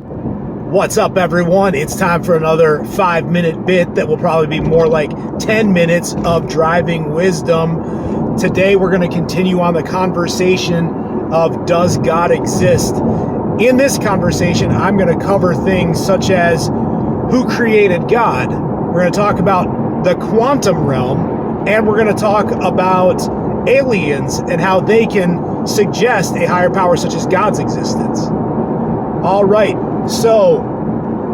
What's up, everyone? It's time for another 5-minute bit that will probably be more like 10 minutes of driving wisdom. Today, we're going to continue on the conversation of does God exist? In this conversation, I'm going to cover things such as who created God? We're going to talk about the quantum realm, and we're going to talk about aliens and how they can suggest a higher power such as God's existence. All right. So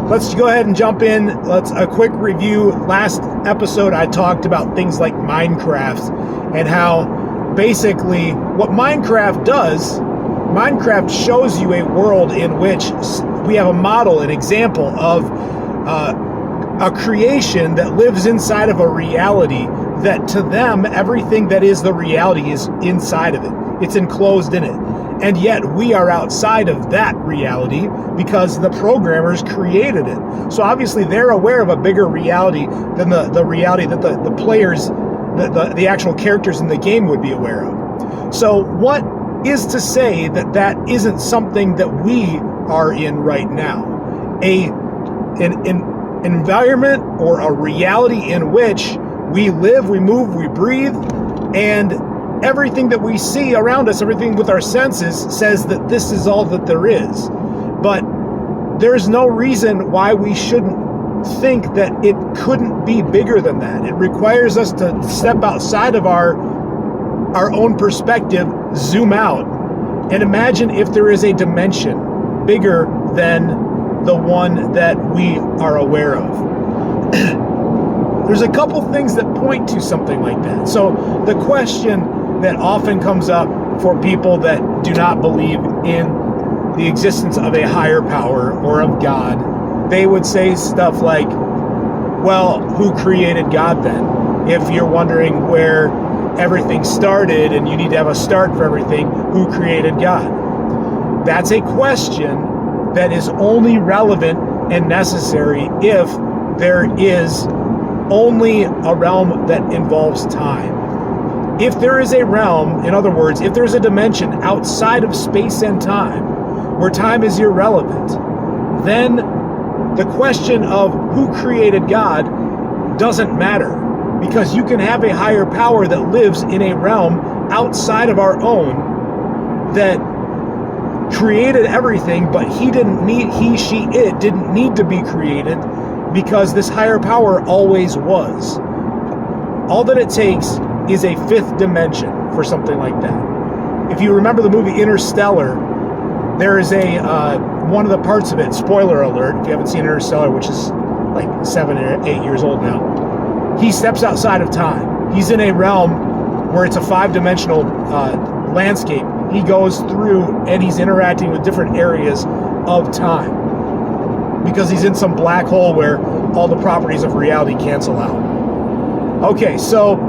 let's go ahead and jump in. Let's a quick review. Last episode, I talked about things like Minecraft and how basically what Minecraft does, Minecraft shows you a world in which we have a model, an example of a creation that lives inside of a reality that to them, everything that is the reality is inside of it. It's enclosed in it. And yet we are outside of that reality because the programmers created it. So obviously they're aware of a bigger reality than the reality that the players, the actual characters in the game would be aware of. So what is to say that that isn't something that we are in right now? An environment or a reality in which we live, we move, we breathe, and everything that we see around us, everything with our senses, says that this is all that there is. But there's no reason why we shouldn't think that it couldn't be bigger than that. It requires us to step outside of our own perspective, zoom out, and imagine if there is a dimension bigger than the one that we are aware of. There's a couple things that point to something like that. So the question that often comes up for people that do not believe in the existence of a higher power or of God, they would say stuff like, well, who created God then? If you're wondering where everything started and you need to have a start for everything, who created God? That's a question that is only relevant and necessary if there is only a realm that involves time. If there is a realm, in other words, if there's a dimension outside of space and time, where time is irrelevant, then the question of who created God doesn't matter, because you can have a higher power that lives in a realm outside of our own that created everything, but it didn't need to be created because this higher power always was. All that it takes is a fifth dimension for something like that. If you remember the movie Interstellar, there is one of the parts of it, spoiler alert, if you haven't seen Interstellar, which is like 7 or 8 years old now, he steps outside of time. He's in a realm where it's a 5-dimensional landscape. He goes through and he's interacting with different areas of time because he's in some black hole where all the properties of reality cancel out. Okay, so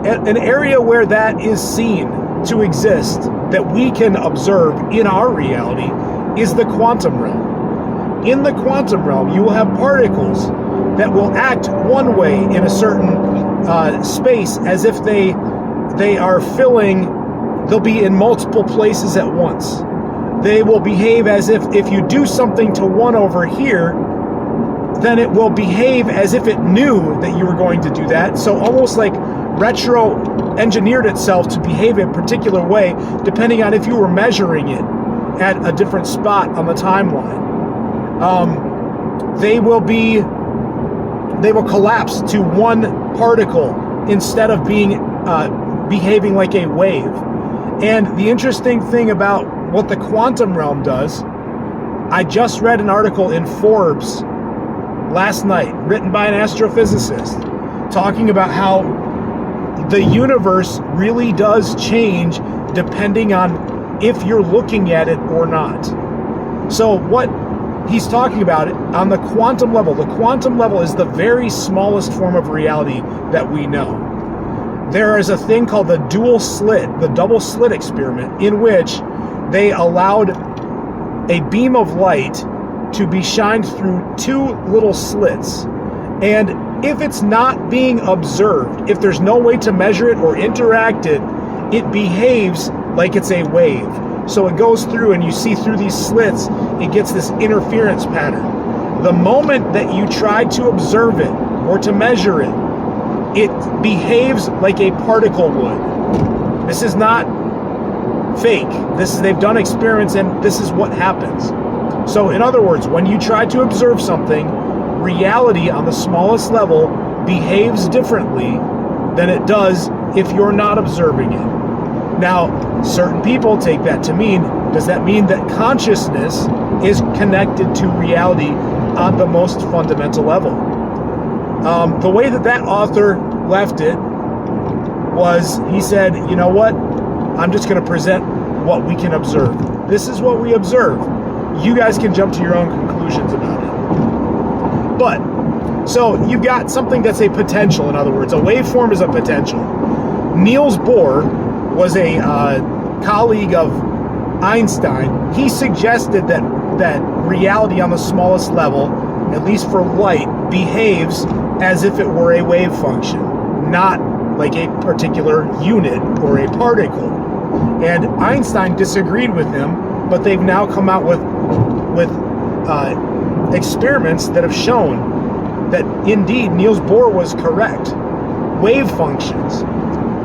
an area where that is seen to exist that we can observe in our reality is the quantum realm. In the quantum realm, you will have particles that will act one way in a certain space as if they are they'll be in multiple places at once. They will behave as if you do something to one over here, then it will behave as if it knew that you were going to do that. So almost like retro-engineered itself to behave a particular way, depending on if you were measuring it at a different spot on the timeline. They will collapse to one particle instead of being behaving like a wave. And the interesting thing about what the quantum realm does, I just read an article in Forbes last night, written by an astrophysicist, talking about how the universe really does change depending on if you're looking at it or not. So what he's talking about on the quantum level is the very smallest form of reality that we know. There is a thing called the double slit experiment, in which they allowed a beam of light to be shined through 2 little slits. And if it's not being observed, if there's no way to measure it or interact it, it behaves like it's a wave. So it goes through, and you see through these slits, it gets this interference pattern. The moment that you try to observe it or to measure it, it behaves like a particle would. This is not fake. They've done experiments, and this is what happens. So in other words, when you try to observe something, reality on the smallest level behaves differently than it does if you're not observing it. Now, certain people take that to mean, does that mean that consciousness is connected to reality on the most fundamental level? The way that author left it was, he said, you know what? I'm just going to present what we can observe. This is what we observe. You guys can jump to your own conclusions about it. But, so you've got something that's a potential, in other words. A waveform is a potential. Niels Bohr was a colleague of Einstein. He suggested that reality on the smallest level, at least for light, behaves as if it were a wave function, not like a particular unit or a particle. And Einstein disagreed with him, but they've now come out with experiments that have shown that indeed Niels Bohr was correct. Wave functions,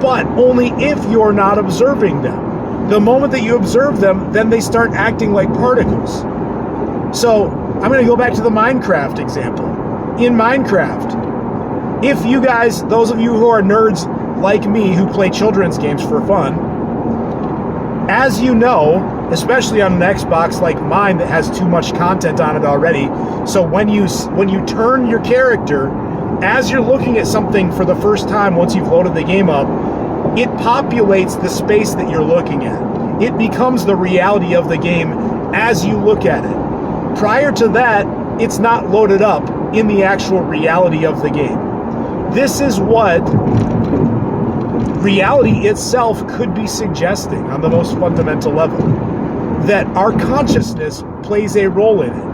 but only if you're not observing them. The moment that you observe them, then they start acting like particles. So I'm going to go back to the Minecraft example. In Minecraft, if you guys, those of you who are nerds like me who play children's games for fun, as you know, especially on an Xbox like mine that has too much content on it already, so when you turn your character, as you're looking at something for the first time once you've loaded the game up, it populates the space that you're looking at. It becomes the reality of the game as you look at it. Prior to that, it's not loaded up in the actual reality of the game. This is what reality itself could be suggesting on the most fundamental level, that our consciousness plays a role in it.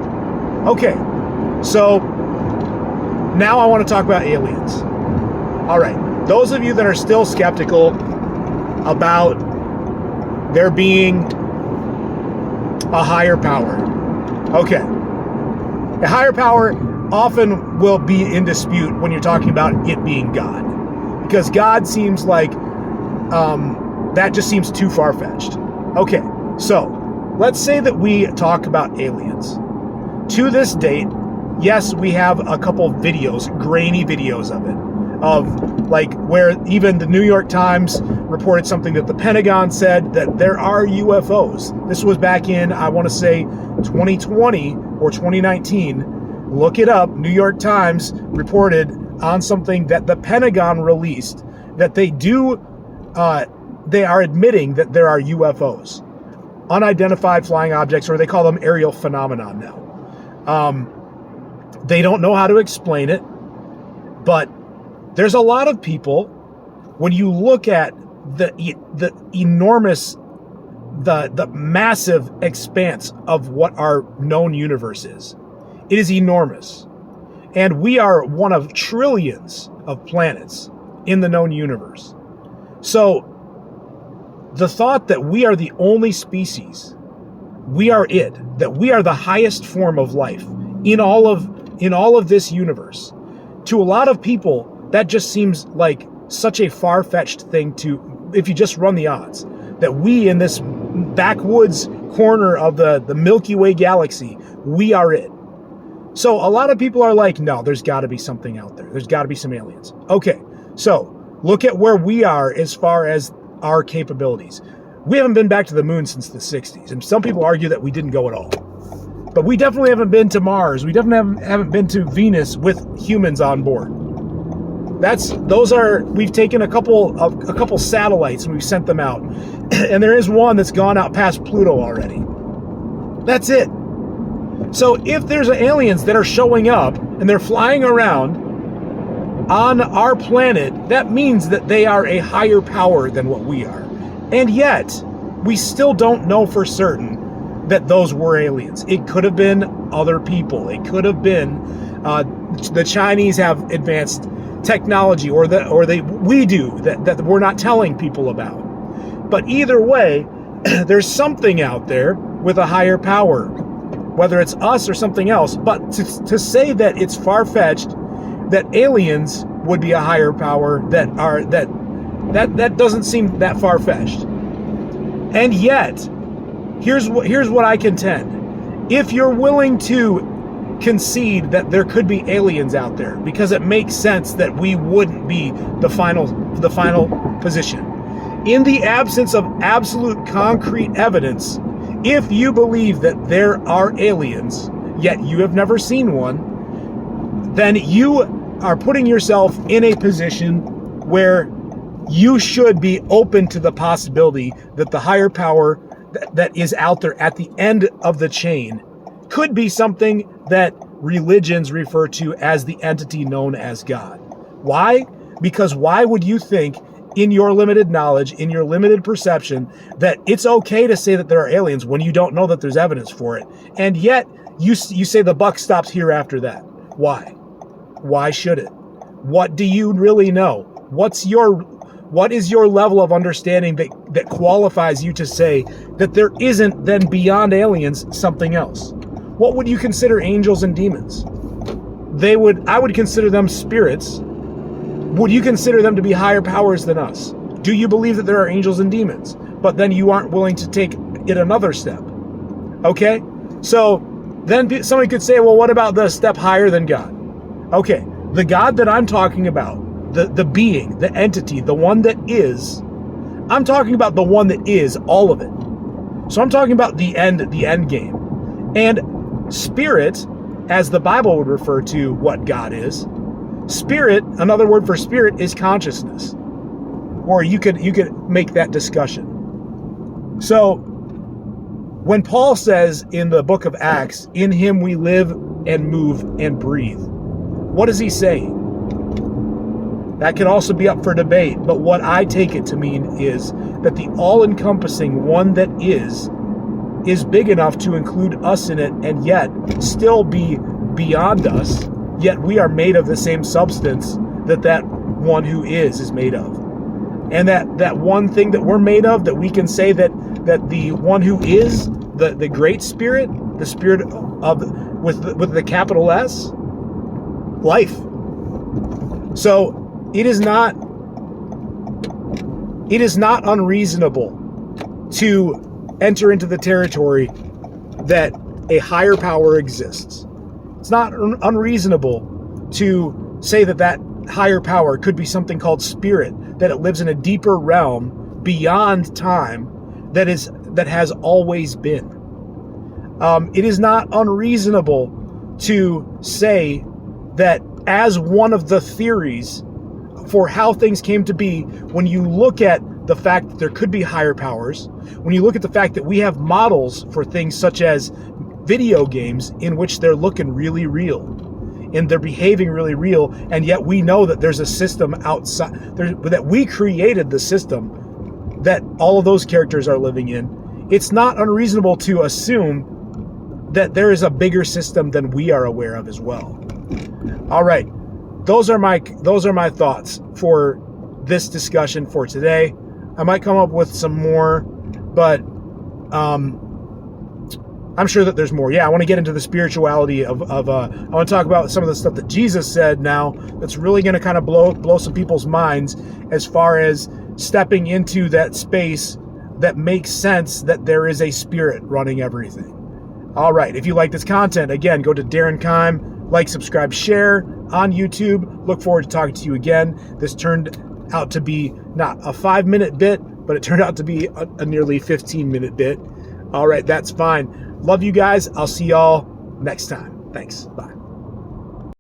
Okay, so now I want to talk about aliens. All right, those of you that are still skeptical about there being a higher power, okay, a higher power often will be in dispute when you're talking about it being God, because God seems like that just seems too far-fetched. Okay, so let's say that we talk about aliens. To this date, yes, we have a couple videos, grainy videos of it, of like where even the New York Times reported something that the Pentagon said that there are UFOs. This was back in, I want to say 2020 or 2019. Look it up. New York Times reported on something that the Pentagon released, that they are admitting that there are UFOs, unidentified flying objects, or they call them aerial phenomenon now. They don't know how to explain it, but there's a lot of people, when you look at the enormous, the massive expanse of what our known universe is, it is enormous. And we are one of trillions of planets in the known universe. So the thought that we are the only species, we are it, that we are the highest form of life in all of this universe, to a lot of people, that just seems like such a far-fetched thing to, if you just run the odds, that we in this backwoods corner of the Milky Way galaxy, we are it. So a lot of people are like, no, there's got to be something out there. There's got to be some aliens. Okay, so look at where we are as far as our capabilities. We haven't been back to the moon since the 60s, and some people argue that we didn't go at all. But we definitely haven't been to Mars. We definitely haven't been to Venus with humans on board. We've taken a couple satellites and we've sent them out. And there is one that's gone out past Pluto already. That's it. So if there's aliens that are showing up and they're flying around on our planet, that means that they are a higher power than what we are. And yet, we still don't know for certain that those were aliens. It could have been other people. It could have been the Chinese have advanced technology, we do that we're not telling people about. But either way, there's something out there with a higher power, whether it's us or something else. But to say that it's far-fetched that aliens would be a higher power, that doesn't seem that far-fetched. And yet, here's what I contend. If you're willing to concede that there could be aliens out there, because it makes sense that we wouldn't be the final position. In the absence of absolute concrete evidence, if you believe that there are aliens, yet you have never seen one, then you are putting yourself in a position where you should be open to the possibility that the higher power that is out there at the end of the chain could be something that religions refer to as the entity known as God. Why? Because why would you think, in your limited knowledge, in your limited perception, that it's okay to say that there are aliens when you don't know that there's evidence for it? And yet, you say the buck stops here after that. Why? Why should it? What do you really know? What is your level of understanding that qualifies you to say that there isn't then beyond aliens something else? What would you consider angels and demons? I would consider them spirits. Would you consider them to be higher powers than us? Do you believe that there are angels and demons? But then you aren't willing to take it another step. Okay? So then somebody could say, well, what about the step higher than God? Okay, the God that I'm talking about, the being, the entity, the one that is, I'm talking about the one that is all of it. So I'm talking about the end game. And spirit, as the Bible would refer to what God is, spirit, another word for spirit is consciousness. Or you could make that discussion. So when Paul says in the book of Acts, in him we live and move and breathe, what is he saying? That can also be up for debate, but what I take it to mean is that the all-encompassing one that is big enough to include us in it and yet still be beyond us, yet we are made of the same substance that one who is made of. And that one thing that we're made of, that we can say that the one who is, the great spirit, the spirit of with the capital S, life. So it is not unreasonable to enter into the territory that a higher power exists. It's not unreasonable to say that higher power could be something called spirit, that it lives in a deeper realm beyond time that has always been. It is not unreasonable to say that as one of the theories for how things came to be, when you look at the fact that there could be higher powers, when you look at the fact that we have models for things such as video games in which they're looking really real and they're behaving really real, and yet we know that there's a system outside, that we created the system that all of those characters are living in. It's not unreasonable to assume that there is a bigger system than we are aware of as well. All right. Those are my thoughts for this discussion for today. I might come up with some more, but I'm sure that there's more. Yeah, I want to get into the spirituality of I want to talk about some of the stuff that Jesus said now that's really going to kind of blow some people's minds as far as stepping into that space that makes sense that there is a spirit running everything. All right, if you like this content, again, go to Darren Keim, like, subscribe, share on YouTube. Look forward to talking to you again. This turned out to be not a 5-minute bit, but it turned out to be a nearly 15-minute bit. All right, that's fine. Love you guys. I'll see y'all next time. Thanks. Bye.